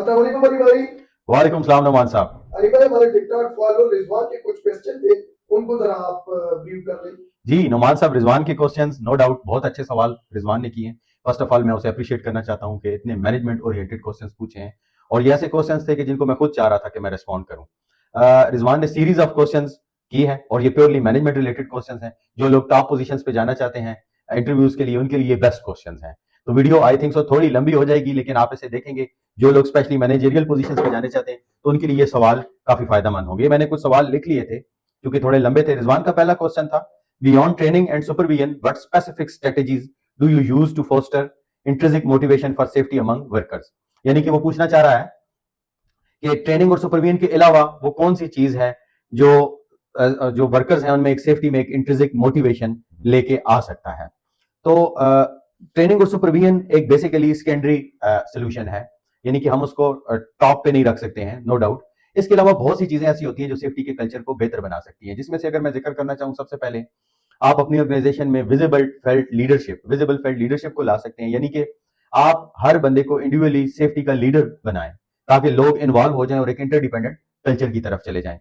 अस्सलाम वालेकुम अली भाई। वालेकुम सलाम नुमान साहब। अली भाई, हमारे टिकटॉक फॉलो रिजवान के कुछ क्वेश्चन थे, उनको जरा आप ब्रीफ कर लें। जी नुमान साहब, रिजवान के क्वेश्चंस नो डाउट बहुत अच्छे सवाल रिजवान ने किए हैं। फर्स्ट ऑफ ऑल मैं उसे अप्रिशिएट करना चाहता हूं कि इतने मैनेजमेंट ओरिएंटेड क्वेश्चंस पूछे हैं और ये ऐसे क्वेश्चंस थे कि जिनको मैं खुद चाह रहा था कि मैं रिस्पॉन्ड करूं। रिजवान ने सीरीज ऑफ क्वेश्चंस की है और ये प्योरली मैनेजमेंट रिलेटेड क्वेश्चंस हैं। जो लोग टॉप पोजीशंस पे जाना चाहते हैं इंटरव्यूज के लिए, उनके लिए बेस्ट क्वेश्चंस हैं। तो वीडियो आई थिंक सो थोड़ी लंबी हो जाएगी, लेकिन आप इसे देखेंगे। जो लोग स्पेशली मैनेजरियल पोजीशंस पे जाने चाहते हैं तो उनके लिए ये सवाल काफी फायदेमंद होंगे। मैंने कुछ सवाल लिख लिए थे क्योंकि थोड़े लंबे थे। रिजवान का पहला क्वेश्चन था, beyond training and supervision, what specific strategies do you use to foster intrinsic motivation for safety among workers? यानी कि वो पूछना चाह रहा है कि ट्रेनिंग और सुपरविजन के अलावा वो कौन सी चीज है जो जो वर्कर्स हैं उनमें एक सेफ्टी में एक इंट्रिंसिक मोटिवेशन लेके आ सकता है। तो ट्रेनिंग और सुपरविजन एक बेसिकली सेकेंडरी सोल्यूशन है, यानी कि हम उसको टॉप पे नहीं रख सकते हैं, नो डाउट। इसके अलावा बहुत सी चीजें ऐसी होती हैं जो सेफ्टी के कल्चर को बेहतर बना सकती हैं, जिसमें से अगर मैं जिक्र करना चाहूं, सबसे पहले आप अपनी ऑर्गेनाइजेशन में विजिबल फेल्ट लीडरशिप को ला सकते हैं। यानी कि आप हर बंदे को इंडिविजुअली सेफ्टी का लीडर बनाएं ताकि लोग इन्वॉल्व हो जाएं और एक इंटरडिपेंडेंट कल्चर की तरफ चले जाएं।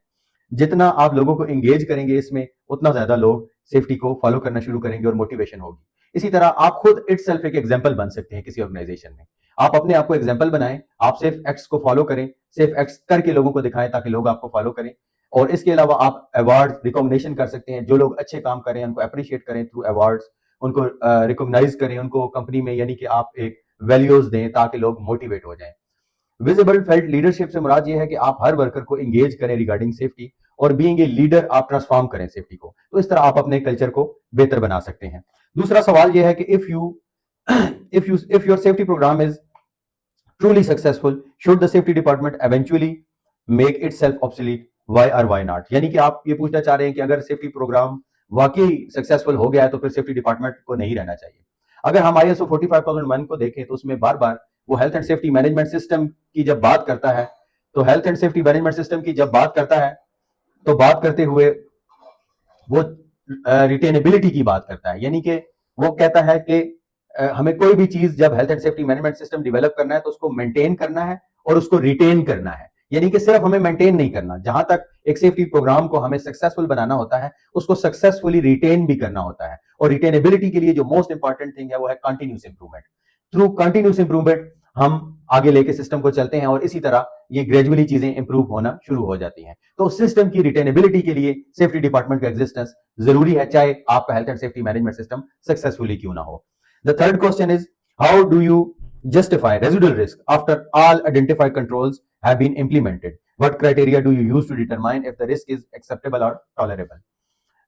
जितना आप लोगों को एंगेज करेंगे इसमें, उतना ज्यादा लोग सेफ्टी को फॉलो करना शुरू करेंगे और मोटिवेशन होगी। इसी तरह आप खुद इटसेल्फ एक एग्जांपल बन सकते हैं किसी ऑर्गेनाइजेशन में। आप अपने आप को एग्जांपल बनाएं, आप सेफ एक्ट्स को फॉलो करें, सेफ एक्ट्स करके लोगों को दिखाएं ताकि लोग आपको फॉलो करें। और इसके अलावा आप अवार्ड रिकॉग्निशन कर सकते हैं। जो लोग अच्छे काम करें उनको अप्रिशिएट करें थ्रू अवार्ड्स, उनको रिकॉग्नाइज करें, उनको कंपनी में यानी कि आप एक वैल्यूज दें ताकि लोग मोटिवेट हो जाएं। विजिबल फेल्ट लीडरशिप से मुराद ये है कि आप हर वर्कर को एंगेज करें रिगार्डिंग सेफ्टी, और बीइंग ए लीडर आप ट्रांसफॉर्म करें सेफ्टी को। तो इस तरह आप अपने कल्चर को बेहतर बना सकते हैं। दूसरा सवाल यह है कि if your safety program is truly successful, should the safety department eventually make itself obsolete? Why or why not? यानी कि आप ये पूछना चाह रहे हैं कि अगर सेफ्टी प्रोग्राम वाकई सक्सेसफुल हो गया है तो फिर सेफ्टी डिपार्टमेंट को नहीं रहना चाहिए। अगर हम ISO 45001 को देखें तो उसमें बार बार वो health and safety management system की जब बात करता है, तो health and safety management system की जब बात करता है तो बात करते हुए वो रिटेनेबिलिटी की बात करता है। यानी कि वो कहता है कि हमें कोई भी चीज जब health and safety management system develop करना है तो उसको मेंटेन करना है और उसको रिटेन करना है। यानी कि सिर्फ हमें मेंटेन नहीं करना, जहां तक एक सेफ्टी प्रोग्राम को हमें सक्सेसफुल बनाना होता है उसको सक्सेसफुली रिटेन भी करना होता है। और रिटेनेबिलिटी के लिए जो मोस्ट इंपॉर्टेंट थिंग है वो है continuous improvement. Through continuous improvement हम आगे लेके सिस्टम को चलते हैं और इसी तरह ये ग्रेजुअली चीजें इंप्रूव होना शुरू हो जाती हैं। तो सिस्टम की रिटेनेबिलिटी के लिए सेफ्टी डिपार्टमेंट का एग्जिस्टेंस जरूरी है, चाहे आपका health and safety management system successfully क्यों ना हो। The third question is, how do you justify residual risk after all identified controls have been implemented? What criteria do you use to determine if the risk is acceptable or tolerable?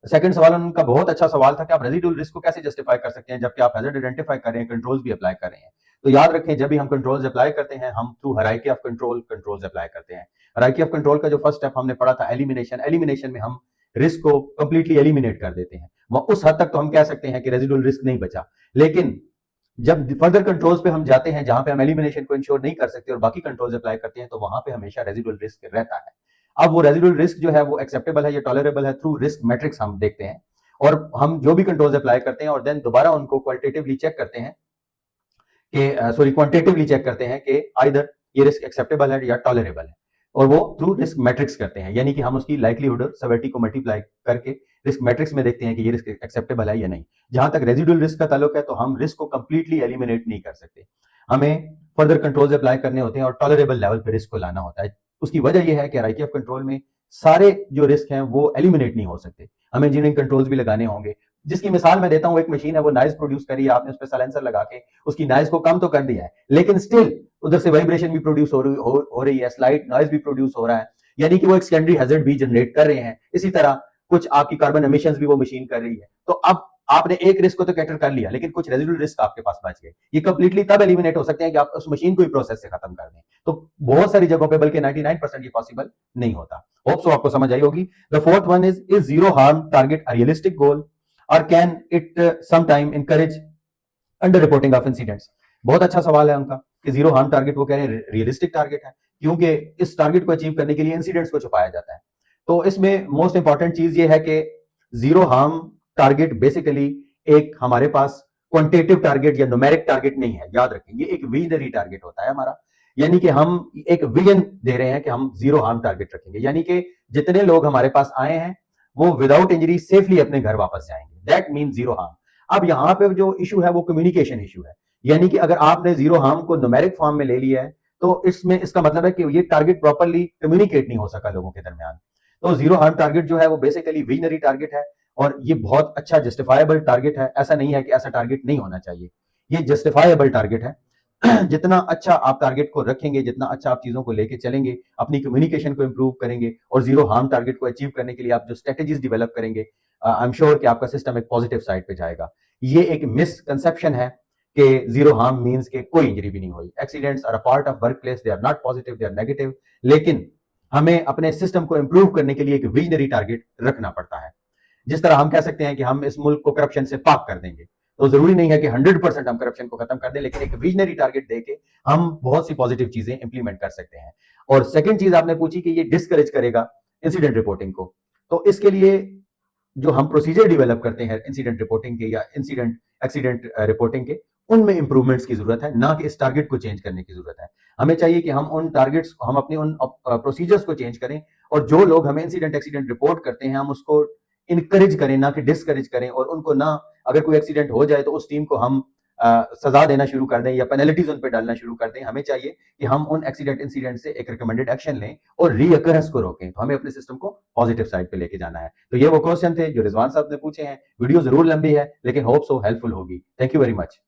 Second सवाल उनका बहुत अच्छा सवाल था कि आप residual risk को कैसे जस्टिफाई कर सकते हैं जबकि आप हैजर्ड आइडेंटिफाई कर रहे हैं, कंट्रोल्स भी अप्लाई कर रहे हैं। तो याद रखें, जब भी हम कंट्रोल्स अप्लाई करते हैं हम through hierarchy of controls apply करते हैं। हायरार्की ऑफ कंट्रोल का जो फर्स्ट स्टेप हमने पढ़ा था एलिमिनेशन में हम रिस्क को कंप्लीटली एलिमिनेट कर देते हैं। उस हद तक तो हम कह सकते हैं कि रेजिडुअल रिस्क नहीं बचा। लेकिन जब फर्दर कंट्रोल्स पे हम जाते हैं जहां पे हम एलिमिनेशन को इंश्योर नहीं कर सकते और बाकी कंट्रोल्स अप्लाई करते हैं, तो वहां पे हमेशा रेजिडुअल रिस्क रहता है। अब वो रेजिडुअल रिस्क जो है वो एक्सेप्टेबल है या टॉलरेबल है, थ्रू रिस्क मैट्रिक्स हम देखते हैं और हम जो भी कंट्रोल्स अप्लाई करते हैं और देन दोबारा उनको क्वालिटेटिवली चेक करते हैं कि क्वांटिटेटिवली चेक करते हैं कि आइदर ये रिस्क एक्सेप्टेबल है या टॉलरेबल है, और वो थ्रू रिस्क मैट्रिक्स करते हैं। यानी कि हम उसकी लाइक्लीहुड और सेवेरिटी को मल्टीप्लाई करके रिस्क मैट्रिक्स में देखते हैं कि ये रिस्क एक्सेप्टेबल है या नहीं। जहां तक रेजिडुअल रिस्क का ताल्लुक है तो हम रिस्क को कंप्लीटली एलिमिनेट नहीं कर सकते, हमें फर्दर कंट्रोल्स अप्लाई करने होते हैं और टॉलरेबल लेवल पे रिस्क को लाना होता है। उसकी वजह यह है कि हायरार्की ऑफ कंट्रोल में सारे जो रिस्क हैं वो एलिमिनेट नहीं हो सकते, हमें इंजीनियरिंग कंट्रोल्स भी लगाने होंगे। जिसकी मिसाल मैं देता हूं, एक मशीन है वो नॉइज प्रोड्यूस करी है, आपने उस पर साइलेंसर लगा के उसकी नॉइज को कम तो कर दिया है, लेकिन स्टिल उधर से वाइब्रेशन भी प्रोड्यूस हो रही है, स्लाइट नॉइज भी प्रोड्यूस हो रहा है, यानी कि वो एक सेकेंडरी हैजर्ड भी जनरेट कर रहे हैं। इसी तरह कुछ आपकी कार्बन एमिशंस भी वो मशीन कर रही है। तो अब आपने एक रिस्क को तो कैटर कर लिया, लेकिन कुछ रेजिडुअल रिस्क आपके पास बच गए। ये कंप्लीटली तब एलिमिनेट हो सकते हैं कि आप उस मशीन को ही प्रोसेस से खत्म कर दें। तो बहुत सारी जगहों पे, बल्कि 99% ये पॉसिबल नहीं होता। होप सो आपको समझ आई होगी। The fourth one is zero harm target a realistic goal और can it sometime encourage under reporting of incidents? बहुत अच्छा सवाल है उनका कि जीरो हार्म टारगेट वो कह रहे हैं रियलिस्टिक टारगेट है, क्योंकि इस टारगेट को अचीव करने के लिए इंसिडेंट्स को छुपाया जाता है। तो इसमें मोस्ट इंपॉर्टेंट चीज ये है कि जीरो हार्म टारगेट बेसिकली एक हमारे पास क्वांटिटेटिव टारगेट या न्यूमेरिक टारगेट नहीं है। याद रखें, ये एक विजनरी टारगेट होता है हमारा। यानी कि हम एक विजन दे रहे हैं कि हम जीरो हार्म टारगेट रखेंगे, यानी कि जितने लोग हमारे पास आए हैं वो विदाउट इंजरी सेफली अपने घर वापस जाएंगे, दैट मीन जीरो हार्म। अब यहां पे जो इशू है वो कम्युनिकेशन इशू है, यानी कि अगर आपने जीरो हार्म को न्यूमेरिक फॉर्म में ले लिया है तो इसमें इसका मतलब है कि ये टारगेट प्रॉपरली कम्युनिकेट नहीं हो सका लोगों के दरमियान। तो जीरो हार्म टारगेट जो है वो बेसिकली विजनरी टारगेट है और ये बहुत अच्छा जस्टिफाइबल टारगेट है। ऐसा नहीं है कि ऐसा टारगेट नहीं होना चाहिए, ये जस्टिफाइबल टारगेट है। जितना अच्छा आप टारगेट को रखेंगे, जितना अच्छा आप चीजों को लेके चलेंगे, अपनी कम्युनिकेशन को इंप्रूव करेंगे और जीरो हार्म टारगेट को अचीव करने के लिए आप जो स्ट्रेटेजीज डेवलप करेंगे, आई एम श्योर कि आपका सिस्टम एक पॉजिटिव साइड पे जाएगा। ये एक मिसकंसेप्शन है कि जीरो हार्म मींस के कोई इंजरी भी नहीं हुई। Accidents are a part of workplace, they are not positive, they are negative. लेकिन हमें अपने सिस्टम को इंप्रूव करने के लिए एक विजनरी टारगेट रखना पड़ता है। जिस तरह हम कह सकते हैं कि हम इस मुल्क को करप्शन से पाक कर देंगे, तो जरूरी नहीं है कि 100% हम करप्शन को खत्म कर दें, लेकिन एक विजनरी टारगेट देके हम बहुत सी पॉजिटिव चीजें इंप्लीमेंट कर सकते हैं। और सेकंड चीज आपने पूछी कि ये डिस्करेज करेगा इंसिडेंट रिपोर्टिंग को, तो इसके लिए जो हम प्रोसीजर डेवलप करते हैं इंसिडेंट रिपोर्टिंग के या इंसिडेंट एक्सीडेंट रिपोर्टिंग के, उनमें इंप्रूवमेंट्स की जरूरत है, ना कि इस टारगेट को चेंज करने की जरूरत है। हमें चाहिए कि हम उन टारगेट्स, हम अपने उन प्रोसीजर्स को चेंज करें और जो लोग हमें इंसिडेंट एक्सीडेंट रिपोर्ट करते हैं हम उसको इनकरेज करें, ना कि डिस्करेज करें। और उनको ना, अगर कोई एक्सीडेंट हो जाए तो उस टीम को हम सजा देना शुरू कर दें या पेनल्टीज उन पर डालना शुरू कर दें। हमें चाहिए कि हम उन एक्सीडेंट इंसिडेंट से एक रिकमेंडेड एक्शन लें और रीअकरेंस को रोकें। तो हमें अपने सिस्टम को पॉजिटिव साइड पे लेके जाना है। तो ये वो क्वेश्चन थे जो रिजवान साहब ने पूछे हैं। वीडियो जरूर लंबी है लेकिन होप सो हेल्पफुल होगी। Thank you very much.